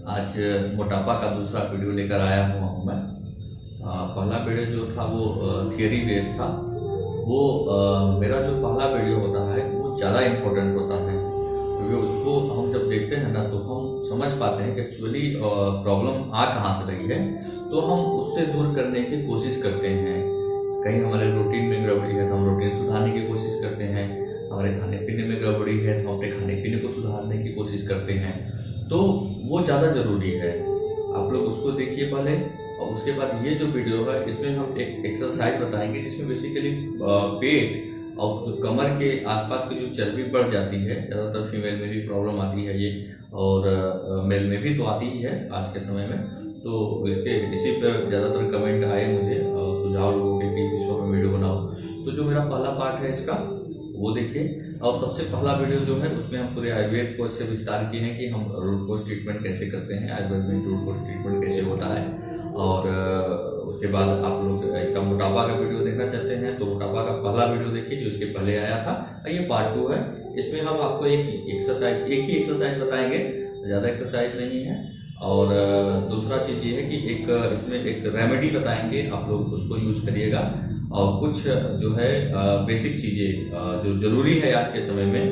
आज मोटापा का दूसरा वीडियो लेकर आया हुआ हूँ मैं। पहला वीडियो जो था वो थियरी बेस्ड था। वो मेरा जो पहला वीडियो होता है वो ज़्यादा इम्पोर्टेंट होता है, क्योंकि उसको हम जब देखते हैं ना तो हम समझ पाते हैं कि एक्चुअली प्रॉब्लम आ कहाँ से रही है, तो हम उससे दूर करने की कोशिश करते हैं। कहीं हमारे रूटीन में गड़बड़ी है तो हम रूटीन सुधारने की कोशिश करते हैं, हमारे खाने पीने में गड़बड़ी है तो हम अपने खाने पीने को सुधारने की कोशिश करते हैं। तो वो ज़्यादा ज़रूरी है, आप लोग उसको देखिए पहले। और उसके बाद ये जो वीडियो है इसमें हम एक एक्सरसाइज बताएंगे जिसमें बेसिकली पेट और जो कमर के आसपास की जो चर्बी बढ़ जाती है, ज़्यादातर फीमेल में भी प्रॉब्लम आती है ये, और मेल में भी तो आती ही है आज के समय में। तो इसी पर ज़्यादातर कमेंट आए मुझे, सुझाव लोगों के कि इस पर मैं वीडियो बनाऊँ। तो जो मेरा पहला पार्ट है इसका वो देखिए। और सबसे पहला वीडियो जो है उसमें हम पूरे आयुर्वेद को इससे विस्तार किए हैं कि हम रूट कोज ट्रीटमेंट कैसे करते हैं, आयुर्वेद में रूट कोज ट्रीटमेंट कैसे होता है। और उसके बाद आप लोग इसका मोटापा का वीडियो देखना चाहते हैं तो मोटापा का पहला वीडियो देखिए जो इसके पहले आया था। ये पार्ट 2 है। इसमें हम आपको एक ही एक्सरसाइज बताएंगे, ज़्यादा एक्सरसाइज नहीं है। और दूसरा चीज़ ये है कि इसमें एक रेमेडी बताएंगे, आप लोग उसको यूज करिएगा। और कुछ जो है बेसिक चीज़ें जो ज़रूरी है आज के समय में,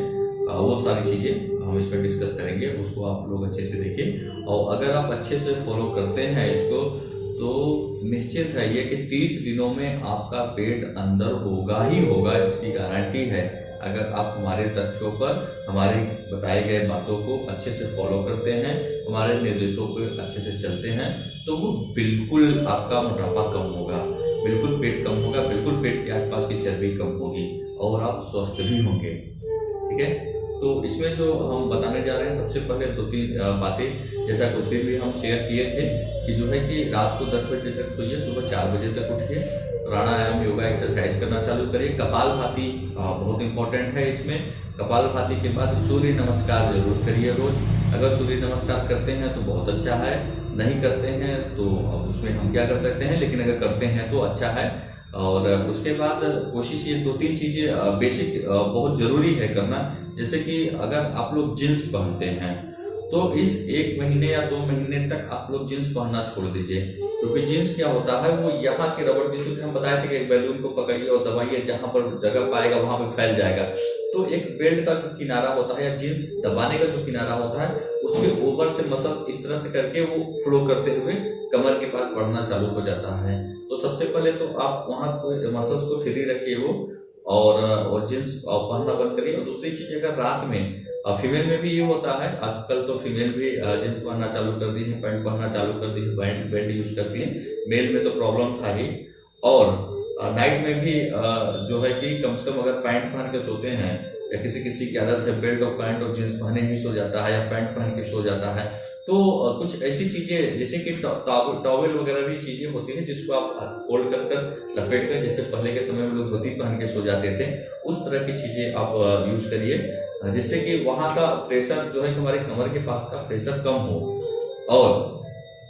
वो सारी चीज़ें हम इसमें डिस्कस करेंगे, उसको आप लोग अच्छे से देखिए। और अगर आप अच्छे से फॉलो करते हैं इसको तो निश्चित है ये कि 30 दिनों में आपका पेट अंदर होगा ही होगा, इसकी गारंटी है। अगर आप हमारे तथ्यों पर, हमारे बताए गए बातों को अच्छे से फॉलो करते हैं, हमारे निर्देशों पर अच्छे से चलते हैं, तो वो बिल्कुल आपका मोटापा कम होगा, बिल्कुल पेट कम होगा, बिल्कुल पेट के आसपास की चर्बी कम होगी और आप स्वस्थ भी होंगे। ठीक है, तो इसमें जो हम बताने जा रहे हैं सबसे पहले 2-3 बातें, जैसा कुछ दिन भी हम शेयर किए थे कि जो है कि रात को 10 बजे तक सोइए, सुबह 4 बजे तक उठिए, प्राणायाम योगा एक्सरसाइज करना चालू करिए। कपालभाति बहुत इंपॉर्टेंट है इसमें। कपालभाति के बाद सूर्य नमस्कार जरूर करिए रोज। अगर सूर्य नमस्कार करते हैं तो बहुत अच्छा है, नहीं करते हैं तो अब उसमें हम क्या कर सकते हैं, लेकिन अगर करते हैं तो अच्छा है। और उसके बाद कोशिश ये 2-3 चीज़ें बेसिक बहुत ज़रूरी है करना। जैसे कि अगर आप लोग जींस पहनते हैं तो इस 1 महीने या 2 महीने तक आप लोग जींस पहनना छोड़ दीजिए, क्योंकि जींस क्या होता है, वो यहाँ के रबड़, जिसमें हम बताए थे कि एक बैलून को पकड़िए और दबाइए, जहाँ पर जगह पाएगा वहां पे फैल जाएगा। तो एक बेल्ट का जो किनारा होता है या जींस दबाने का जो किनारा होता है, उसके ऊपर से मसल्स इस तरह से करके वो फ्लो करते हुए कमर के पास बढ़ना चालू हो जाता है। तो सबसे पहले तो आप वहाँ मसल्स को फ्री रखिए वो, और जींस पहनना बंद करिए। और दूसरी चीज, अगर रात में, फीमेल में भी ये होता है आजकल, तो फीमेल भी जींस पहनना चालू कर दी है, पैंट पहनना चालू कर दी है, बेल्ट यूज करती है। मेल में तो प्रॉब्लम था ही। और नाइट में भी जो है कि कम से कम अगर पैंट पहन के सोते हैं, या किसी की आदत है बेल्ट और पैंट और जींस पहने ही सो जाता है, या पैंट पहन के सो जाता है, तो कुछ ऐसी चीजें जैसे कि टॉवेल वगैरह भी चीजें होती हैं जिसको आप फोल्ड कर लपेट कर, जैसे पहले के समय में लोग धोती पहन के सो जाते थे, उस तरह की चीजें आप यूज करिए, जिससे कि वहां का प्रेशर जो है, हमारे कमर के पास का प्रेशर कम हो। और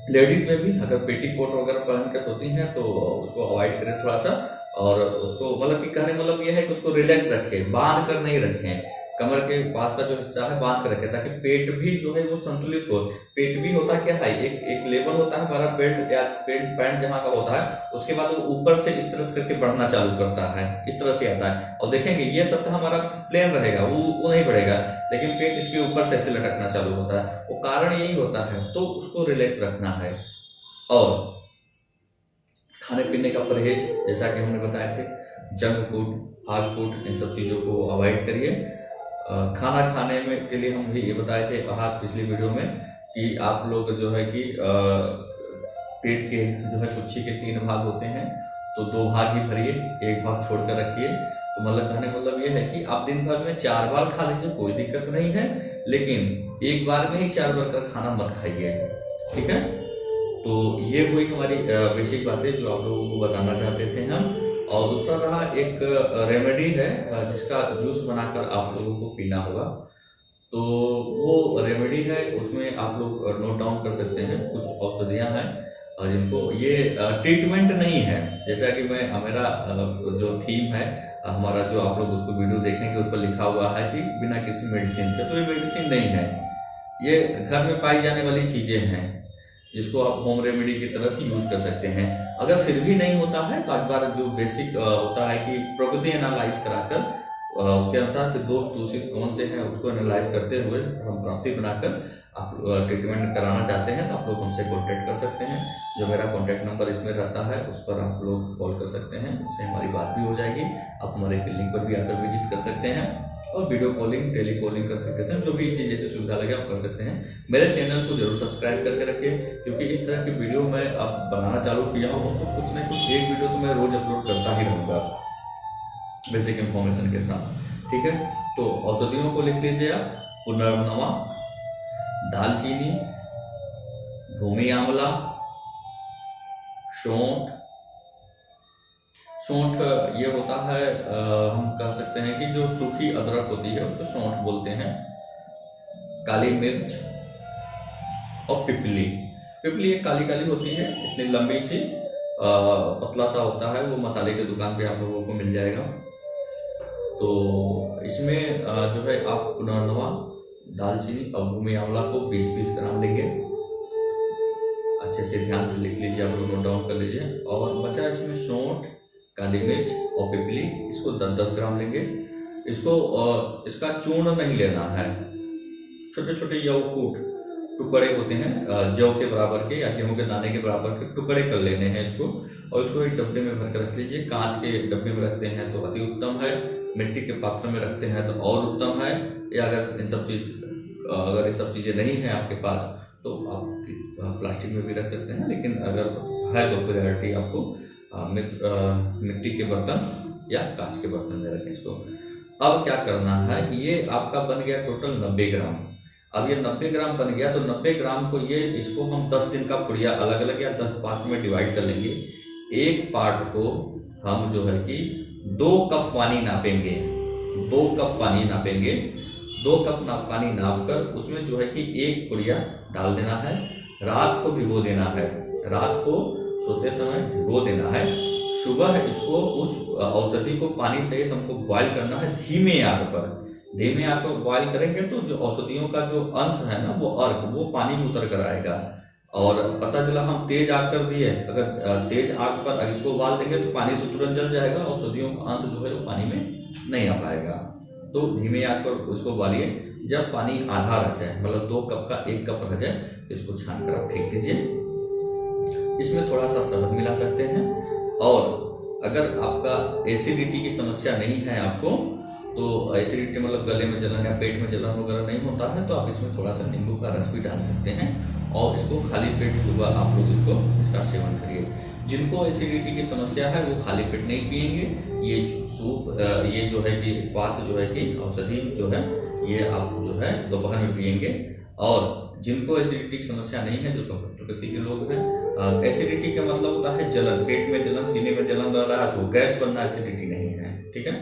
लेडीज में भी अगर पेटीकोट वगैरह पहन के सोती हैं तो उसको अवॉइड करें थोड़ा सा। और उसको मतलब कि कहने मतलब यह है कि उसको रिलैक्स रखें, बांध कर नहीं रखें। कमर के पास का जो हिस्सा है बांध कर रखें, ताकि पेट भी जो है वो संतुलित हो। पेट भी होता क्या है, एक लेवल होता है हमारा बेल्ट या पैंट जहाँ का होता है, उसके बाद वो ऊपर से इस तरह से करके बढ़ना चालू करता है, इस तरह से आता है। और देखेंगे ये सतह हमारा प्लेन रहेगा, वो नहीं बढ़ेगा, लेकिन पेट इसके ऊपर से ऐसे लटकना चालू होता है। वो कारण यही होता है, तो उसको रिलैक्स रखना है। और खाने पीने का परहेज, जैसा कि हमने बताए थे, जंक फूड, फास्ट फूड, इन सब चीज़ों को अवॉइड करिए। खाना खाने में के लिए हम भी ये बताए थे पिछली वीडियो में कि आप लोग जो है कि पेट के जो है कुच्छी के 3 भाग होते हैं, तो 2 भाग ही भरिए, 1 भाग छोड़कर रखिए। तो मतलब कहने मतलब ये है कि आप दिन भर में 4 बार खा लीजिए, कोई दिक्कत नहीं है, लेकिन एक बार में ही 4 बार का खाना मत खाइए। ठीक है, तो ये हुई हमारी बेसिक बातें जो आप लोगों को बताना चाहते थे हम। और दूसरा रहा एक रेमेडी है जिसका जूस बनाकर आप लोगों को पीना होगा। तो वो रेमेडी है, उसमें आप लोग नोट डाउन कर सकते हैं। कुछ औषधियाँ हैं जिनको, ये ट्रीटमेंट नहीं है, जैसा कि मेरा जो थीम है हमारा, जो आप लोग उसको वीडियो देखेंगे उस पर लिखा हुआ है कि बिना किसी मेडिसिन के, तो ये मेडिसिन नहीं है। ये घर में पाई जाने वाली चीज़ें हैं जिसको आप होम रेमेडी की तरह से यूज कर सकते हैं। अगर फिर भी नहीं होता है तो एक बार जो बेसिक होता है कि प्रकृति एनालाइज कराकर उसके अनुसार फिर दोष दूषित कौन से हैं उसको एनालाइज करते हुए हम प्राप्ति बनाकर आप ट्रीटमेंट कराना चाहते हैं तो आप लोग हमसे कॉन्टैक्ट कर सकते हैं। जो मेरा कॉन्टैक्ट नंबर इसमें रहता है उस पर आप लोग कॉल कर सकते हैं, उससे हमारी बात भी हो जाएगी। आप हमारे क्लिनिक पर भी आकर विजिट कर सकते हैं और वीडियो कॉलिंग, टेली कॉलिंग कर सकते हैं, जो भी चीज़ जैसे सुविधा लगे आप कर सकते हैं। मेरे चैनल को जरूर सब्सक्राइब करके रखिए, क्योंकि इस तरह की वीडियो मैं अब बनाना चालू किया हूँ तो कुछ न कुछ एक वीडियो तो मैं रोज अपलोड करता ही रहूँगा बेसिक इन्फॉर्मेशन के साथ। ठीक है, तो औषधियों को लिख लीजिए आप। पुनर्नवा, दालचीनी, भूमि आंवला, सौंठ। सौंठ ये होता है हम कह सकते हैं कि जो सूखी अदरक होती है उसको सौंठ बोलते हैं। काली मिर्च और पिपली। पिपली एक काली काली होती है, इतनी लंबी सी, पतला सा होता है, वो मसाले की दुकान पे आप लोगों को मिल जाएगा। तो इसमें जो है आप पुनर्नवा, दालचीनी और भूमि आंवला को 20-20 ग्राम लेंगे। अच्छे से ध्यान से लिख लीजिए, आप लोग नोट डाउन कर लीजिए। और बचा इसमें सौंठ, काली मिर्च और पिपली, इसको 10-10 ग्राम लेंगे। इसको इसका चूर्ण नहीं लेना है, छोटे छोटे यवकूट टुकड़े होते हैं जौ के बराबर के या गेहूं के दाने के बराबर के टुकड़े कर लेने हैं इसको, और इसको एक डब्बे में भर कर रख लीजिए। कांच के डब्बे में रखते हैं तो अति उत्तम है, मिट्टी के पात्र में रखते हैं तो और उत्तम है। या अगर ये सब चीज़ें नहीं हैं आपके पास तो आप प्लास्टिक में भी रख सकते हैं, लेकिन अगर है तो प्रायोरिटी आपको मिट्टी के बर्तन या कांच के बर्तन में रखें इसको। अब क्या करना है, ये आपका बन गया टोटल 90 ग्राम। अब ये 90 ग्राम बन गया तो 90 ग्राम को इसको हम 10 दिन का पुड़िया अलग अलग या 10 पार्ट में डिवाइड कर लेंगे। एक पार्ट को हम जो है कि 2 कप पानी नापेंगे, 2 कप पानी नापेंगे। 2 कप पानी नाप कर उसमें जो है कि एक पुड़िया डाल देना है। रात को भिगो देना है, रात को सोते समय भिगो देना है। सुबह इसको उस औषधि को पानी सहित हमको बॉयल करना है धीमे आग पर। धीमे आग पर बॉयल करेंगे तो जो औषधियों का जो अंश है ना वो अर्क वो पानी में उतर कर आएगा। और पता चला हम तेज आग कर दिए, अगर तेज आग पर इसको उबाल देंगे तो पानी तो तुरंत जल जाएगा, औषधियों का अंश जो है वो पानी में नहीं आ पाएगा। तो धीमे आग पर उसको उबालिए। जब पानी आधा रह जाए, मतलब 2 कप का 1 कप रह जाए, इसको छान कर आप फेंक दीजिए। इसमें थोड़ा सा शहद मिला सकते हैं। और अगर आपका एसिडिटी की समस्या नहीं है आपको, तो एसिडिटी मतलब गले में जलन या पेट में जलन वगैरह नहीं होता है, तो आप इसमें थोड़ा सा नींबू का रस भी डाल सकते हैं और इसको खाली पेट सुबह आप लोग इसका सेवन करिए। जिनको एसिडिटी की समस्या है वो खाली पेट नहीं पिएंगे। ये सूप, ये जो है कि पाथ जो है कि औषधि जो है ये आप जो है दोपहर में पिएंगे। और जिनको एसिडिटी की समस्या नहीं है, जो प्रकृति के लोग हैं, एसिडिटी का मतलब होता है जलन, पेट में जलन, सीने में जलन रह रहा है तो गैस बनना एसिडिटी नहीं है। ठीक है,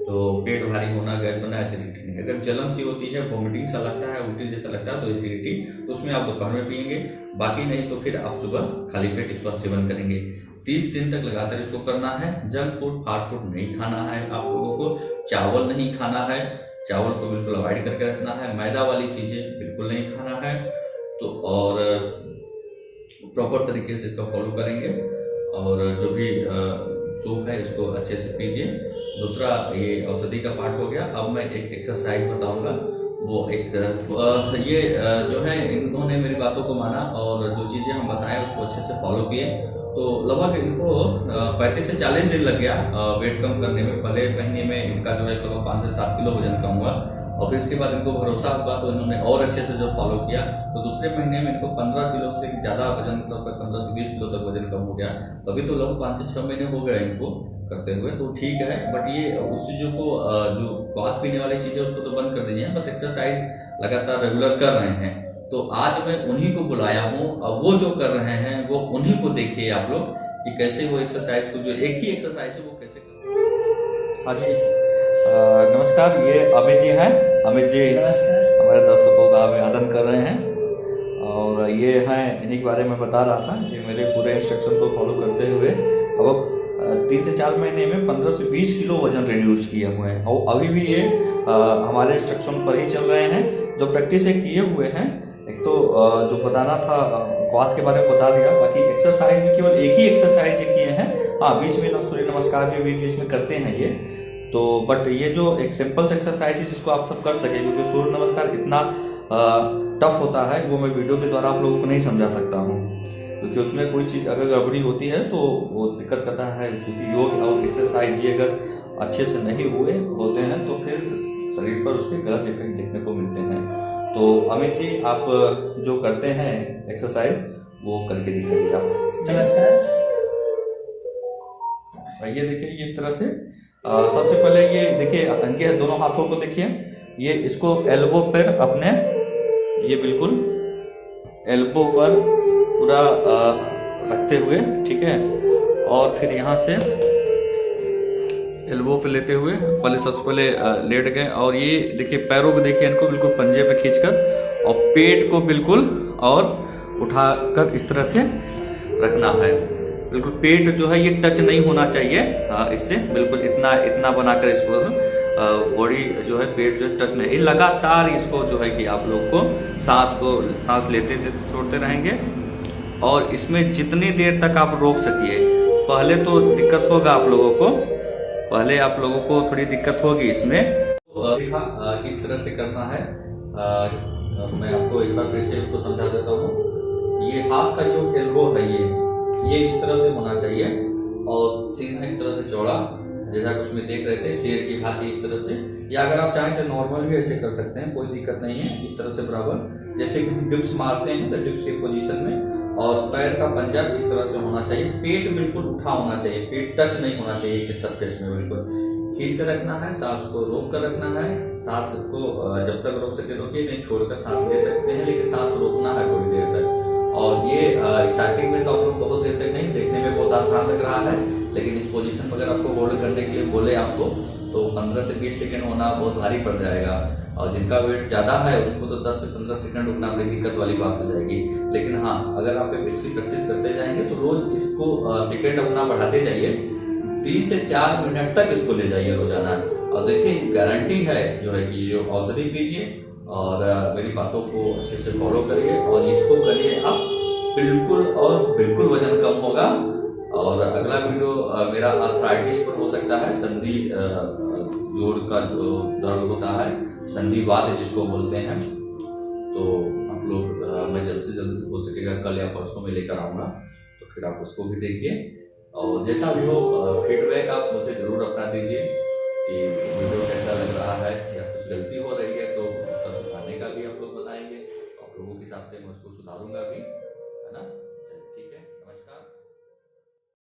तो पेट भारी होना, गैस बनना एसिडिटी नहीं है। अगर जलन सी होती है, वॉमिटिंग सा लगता है, उल्टी जैसा लगता है तो एसिडिटी, तो उसमें आप दोपहर में पिएंगे। बाकी नहीं तो फिर आप सुबह खाली पेट इसका सेवन करेंगे। 30 दिन तक लगातार इसको करना है। जंक फूड, फास्ट फूड नहीं खाना है आप लोगों को। चावल नहीं खाना है, चावल को बिल्कुल अवॉइड करके रखना है। मैदा वाली चीज़ें बिल्कुल नहीं खाना है। तो और प्रॉपर तरीके से इसका फॉलो करेंगे और जो भी सूप है इसको अच्छे से पीजिए। दूसरा ये औषधि का पार्ट हो गया। अब मैं एक एक्सरसाइज बताऊंगा, वो एक ये जो है इन्होंने मेरी बातों को माना और जो चीज़ें हम बताएं उसको अच्छे से फॉलो किए। तो लगभग इनको 35 से 40 दिन लग गया वेट कम करने में। पहले महीने में इनका जो है लगभग 5 से 7 किलो वजन कम हुआ और फिर इसके बाद इनको भरोसा हुआ तो इन्होंने और अच्छे से जो फॉलो किया तो दूसरे महीने में इनको 15 किलो से ज़्यादा वजन, मतलब 15 से 20 किलो तक वजन कम हो गया। तो अभी तो लगभग 5 से 6 महीने हो गए इनको करते हुए, तो ठीक है। बट ये उस चीज़ों को जो स्वाद पीने वाली चीज़ें उसको तो बंद कर दीजिए, बस एक्सरसाइज लगातार रेगुलर कर रहे हैं। तो आज मैं उन्हीं को बुलाया हूँ और वो जो कर रहे हैं वो उन्हीं को देखिए आप लोग कि कैसे वो एक्सरसाइज को, जो एक ही एक्सरसाइज है वो कैसे कर। हाँ जी, नमस्कार, ये अमित जी हैं। अमित जी हमारे दर्शकों का अभिवादन कर रहे हैं और ये हैं, इन्हीं के बारे में बता रहा था। ये मेरे पूरे इंस्ट्रक्शन को फॉलो करते हुए अब 3 से 4 महीने में 15 से 20 किलो वजन रिड्यूस किए हुए हैं और अभी भी ये हमारे इंस्ट्रक्शन पर ही चल रहे हैं। जो प्रैक्टिस ये किए हुए हैं, एक तो जो बताना था क्वाद के बारे में बता दिया, बाकी एक्सरसाइज में केवल एक ही एक्सरसाइज किए हैं। हाँ, बीच में सूर्य नमस्कार भी बीच बीच में करते हैं ये तो, बट ये जो एक सिंपल एक्सरसाइज है जिसको आप सब कर सके, क्योंकि सूर्य नमस्कार इतना टफ होता है वो मैं वीडियो के द्वारा आप लोगों को नहीं समझा सकता हूँ, क्योंकि उसमें कोई चीज़ अगर गड़बड़ी होती है तो वो दिक्कत करता है। क्योंकि योग और एक्सरसाइज ये अगर अच्छे से नहीं होते हैं तो फिर शरीर पर उसके गलत इफेक्ट देखने को मिलते हैं। तो अमित जी, आप जो करते हैं एक्सरसाइज वो करके दिखाइए आप। नमस्कार। ये देखिए इस तरह से सबसे पहले ये देखिए इनके दोनों हाथों को देखिए, ये इसको एल्बो पर अपने ये बिल्कुल एल्बो पर पूरा रखते हुए, ठीक है, और फिर यहाँ से एल्बो पे लेते हुए पहले सबसे पहले लेट गए, और ये देखिए पैरों को देखिए इनको बिल्कुल पंजे पे खींचकर, और पेट को बिल्कुल और उठाकर इस तरह से रखना है। बिल्कुल पेट जो है ये टच नहीं होना चाहिए, इससे बिल्कुल इतना बनाकर इसको बॉडी जो है पेट जो है टच नहीं, लगातार इसको जो है कि आप लोग को सांस लेते छोड़ते रहेंगे, और इसमें जितनी देर तक आप रोक सकिए। पहले तो दिक्कत होगा आप लोगों को, पहले आप लोगों को थोड़ी दिक्कत होगी इसमें। तो किस तरह से करना है मैं आपको एक बार फिर से उसको समझा देता हूँ। ये हाथ का जो एल्बो है ये इस तरह से होना चाहिए, और सीना इस तरह से चौड़ा, जैसा कि उसमें देख रहे थे शेर की भांति इस तरह से, या अगर आप चाहें तो नॉर्मल भी ऐसे कर सकते हैं, कोई दिक्कत नहीं है। इस तरह से बराबर जैसे कि हम डिप्स मारते हैं तो डिप्स की पोजीशन में, और पैर का पंजा इस तरह से होना चाहिए। पेट बिल्कुल उठा होना चाहिए, पेट टच नहीं होना चाहिए कि सरफेस में, बिल्कुल खींच कर रखना है। सांस को रोक कर रखना है, सांस को जब तक रोक सके रोकिए, नहीं छोड़कर सांस ले सकते हैं, लेकिन सांस रोकना है थोड़ी देर तक। और ये स्टार्टिंग में तो आप लोग बहुत देर तक नहीं, देखने में बहुत आसान लग रहा है, लेकिन इस पोजीशन में अगर आपको होल्ड करने के लिए बोले आपको तो 15 से 20 सेकंड होना बहुत भारी पड़ जाएगा, और जिनका वेट ज्यादा है उनको तो 10 से 15 सेकंड रुकना बड़ी दिक्कत वाली बात हो जाएगी। लेकिन हाँ, अगर आप इसकी प्रैक्टिस करते जाएंगे तो रोज इसको सेकंड अपना बढ़ाते जाइए, 3 से 4 मिनट तक इसको ले जाइए रोजाना। और देखिए गारंटी है जो है कि ये औषधि पीजिए और मेरी बातों को अच्छे से फॉलो करिए, और इसको करिए आप बिल्कुल वजन कम होगा। और अगला वीडियो मेरा आर्थराइटिस पर हो सकता है, संधि जोड़ का जो दर्द होता है, संधिवात जिसको बोलते हैं। तो आप लोग मैं जल्द से जल्द हो सकेगा कल या परसों में लेकर आऊँगा, तो फिर आप उसको भी देखिए, और जैसा भी हो फीडबैक आप मुझे ज़रूर अपना दीजिए कि वीडियो कैसा लग रहा है, या कुछ गलती हो रही है तो उसका सुधारने का भी आप लोग बताएंगे, आप लोगों के हिसाब से मैं उसको सुधारूंगा भी, है ना।